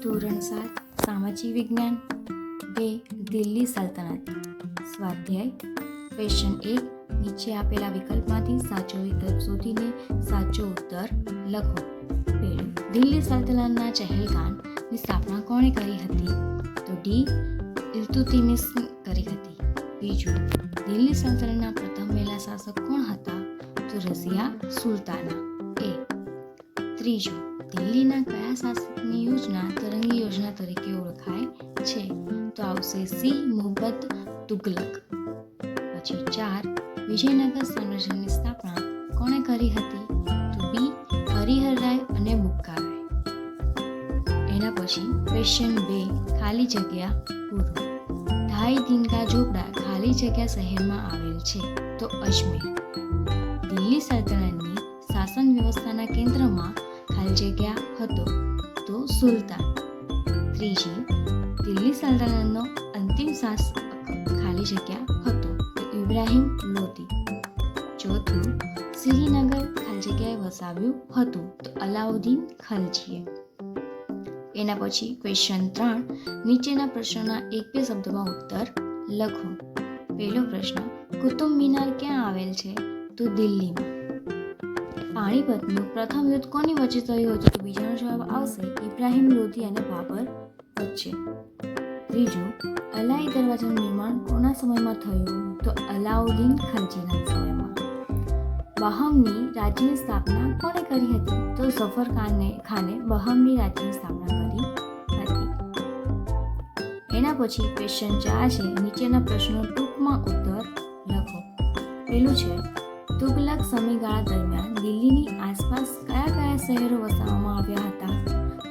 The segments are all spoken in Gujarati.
ધોરણ 7 સામાજિક વિજ્ઞાન 2 દિલ્હી સલ્તનત સ્વાધ્યાય ક્વેશ્ચન 1 નીચે આપેલા વિકલ્પમાંથી સાચો વિકલ્પ શોધીને સાચો ઉત્તર લખો. પહેલું, દિલ્હી સલ્તનતના ચહેલગામની સ્થાપના કોણે કરી હતી? તો ડી. ઇલ્તુત્મિશ કરી હતી. બીજું, દિલ્હી સલ્તનતના પ્રથમ મહિલા શાસક કોણ હતા? તો રઝિયા સુલતાના. ત્રીજું, દિલ્હીના કયા શાસકની યોજના તરંગી યોજના તરીકે ઓળખાય છે? તો આવશે સી. મુહમ્મદ તુગલક. પછી 4, વિજયનગર સામ્રાજ્યની સ્થાપના કોણે કરી હતી? તો બી. હરિહરરાય અને બુક્કારાય. એના પછી ક્વેશ્ચન 2 ખાલી જગ્યા પૂરો. ઢાઈ દિનકા ઝોપડા ખાલી જગ્યા શહેરમાં આવેલ છે? તો અજમેર. દિલ્હી સલ્તનતની શાસન વ્યવસ્થાના કેન્દ્રમાં ખાલી જગ્યા હતો તો સુલતાન. ત્રીજી, દિલ્હી સલ્તનતનો અંતિમ શાસક ખાલી જગ્યા હતો તો ઇબ્રાહિમ લોદી. ચોથું, શ્રીનગર ખાલી જગ્યાએ વસાવ્યું હતું તો અલાઉદ્દીન ખલજીએ. એના પછી ક્વેશ્ચન 3, નીચેના પ્રશ્નોના 1-2 શબ્દમાં ઉત્તર લખો. પહેલો પ્રશ્ન, કુતુબ મિનાર ક્યાં આવેલ છે? તો દિલ્હીમાં. પાણીપતનું પ્રથમ યુદ્ધ કોની વચ્ચે થયું હતું? તો બીજાનો જવાબ આવશે ઇબ્રાહિમ લોદી અને બાબર વચ્ચે. ત્રીજું, અલાઈ દરવાજાનું નિર્માણ કોના સમયમાં થયું? તો અલાઉદ્દીન ખલજીના સમયમાં. બહમની રાજ્યની સ્થાપના કોણે કરી હતી? તો ઝફર ખાને બહમની રાજ્યની સ્થાપના કરી હતી. એના પછી ક્વેશ્ચન 4 છે, નીચેના પ્રશ્નો ટૂંકમાં ઉત્તર લખો. પેલું છે, તુગલક સમયગાળા દરમિયાન દિલ્હીની આસપાસ કયા કયા શહેરો વસાવવામાં આવ્યા હતા?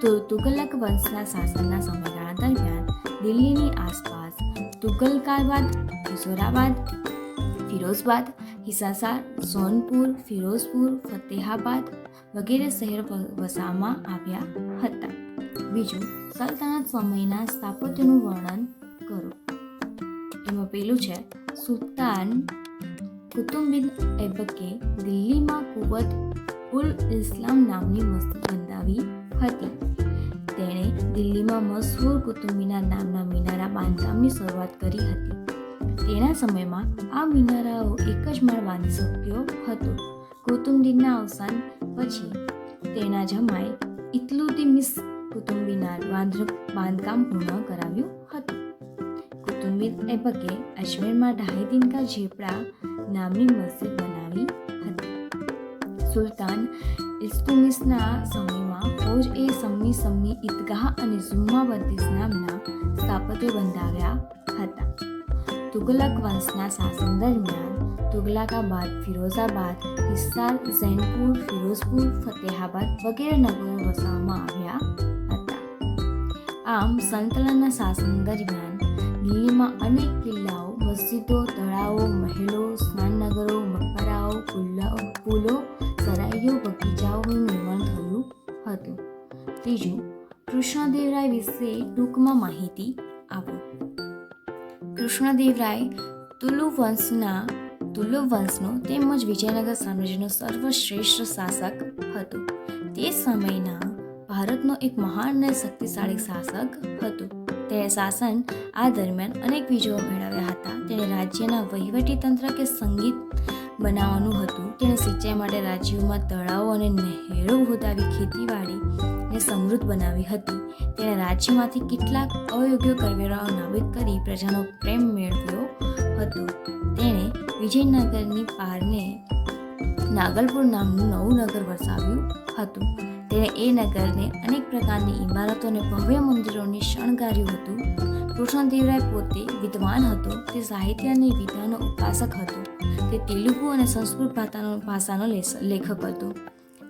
તો તુગલક વંશના શાસનના સમયગાળા દરમિયાન દિલ્હીની આસપાસ તુગલકાબાદ, કિશોરાબાદ, ફિરોઝબાદ, હિસાર, સોનપુર, ફિરોઝપુર, ફતેહાબાદ વગેરે શહેરો વસાવવામાં આવ્યા હતા. બીજું, સલ્તનત સમયના સ્થાપત્યનું વર્ણન કરો. એમાં પેલું છે, સુલતાન કુતુબ બિન ઐબકે દિલ્હીમાં કુવત ઉલ ઇસ્લામ નામની મસ્જિદ બંધાવી હતી. તેણે દિલ્હીમાં મશહૂર કુતુબ મિનાર નામના મિનારા બાંધકામની શરૂઆત કરી હતી. તેના સમયમાં આ મિનારાઓ એક જ માળ બાંધી શક્યો હતો. કુતુબુદ્દીનના અવસાન પછી તેના જમાઈ ઇલ્તુત્મિશ કુતુબ મિનાર બાંધકામ પૂર્ણ કરાવ્યું હતું. કુતુબ બિન ઐબકે અજમેરમાં ઢાઈ દિનકા ઝોપડા નામની મસ્જિદ બનાવી હતી. સુલતાન ઇલ્તુત્મિશના સમયમાં ફૌજ-એ સમ્મી ઈદગાહ અને જુમ્મા મસ્જિદ નામના સ્થાપત્યો બંધાવ્યા હતા. તુગલક વંશના શાસન દરમિયાન તુગલકાબાદ, ફિરોઝાબાદ, હિસાર, ઝૈનપુર, ફિરોઝપુર, ફતેહાબાદ વગેરે નગરો વસાવવામાં આવ્યા હતા. આમ સલ્તનતના શાસન દરમિયાન દિલ્હીમાં અનેક કિલ્લાઓ, મસ્જિદો, તળાવો, મહેલો, સ્નાનનગરો, મકબરાઓ, પુલો, સરાઈઓ, બગીચાઓનું નિર્માણ થયું હતું. ત્રીજું, કૃષ્ણદેવરાય વિશે ટૂંકમાં માહિતી આપો. કૃષ્ણદેવરાય તુલુવ વંશનો તેમજ વિજયનગર સામ્રાજ્યનો સર્વશ્રેષ્ઠ શાસક હતો. તે સમયના ભારતનો એક મહાન અને શક્તિશાળી શાસક હતો. તેણે શાસન આ દરમિયાન અનેક વિજયો મેળવ્યા હતા. તેણે રાજ્યના વહીવટી તંત્ર કે સંગીત બનાવવાનું હતું. તેણે સિંચાઈ માટે રાજ્યોમાં તળાવો અને નહેરો ખોદાવી ખેતીવાડીને સમૃદ્ધ બનાવી હતી. તેણે રાજ્યમાંથી કેટલાક અયોગ્ય કરવેરાઓ નાબૂદ કરી પ્રજાનો પ્રેમ મેળવ્યો હતો. તેણે વિજયનગરની પારને નાગલપુર નામનું નવું નગર વસાવ્યું હતું. તેણે એ નગરને અનેક પ્રકારની ઇમારતો અને ભવ્ય મંદિરોને શણગાર્યું હતું. કૃષ્ણદેવરાય પોતે વિદ્વાન હતો. તે સાહિત્ય અને વિદ્યાનો ઉપાસક હતો. તે તેલુગુ અને સંસ્કૃત ભાષાનો લેખક હતો.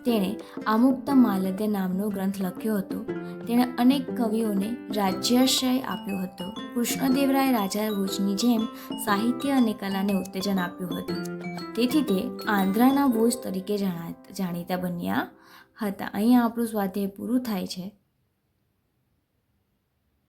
તેણે આમુક્તમાલ્યદે નામનો ગ્રંથ લખ્યો હતો. તેણે અનેક કવિઓને રાજ્યાશ્રય આપ્યો હતો. કૃષ્ણદેવરાય રાજા ભોજની જેમ સાહિત્ય અને કલાને ઉત્તેજન આપ્યું હતું. તેથી તે આંધ્રાના ભોજ તરીકે જાણીતા બન્યા હતા. અહીંયા આપણું સ્વાધ્યાય પૂરું થાય છે.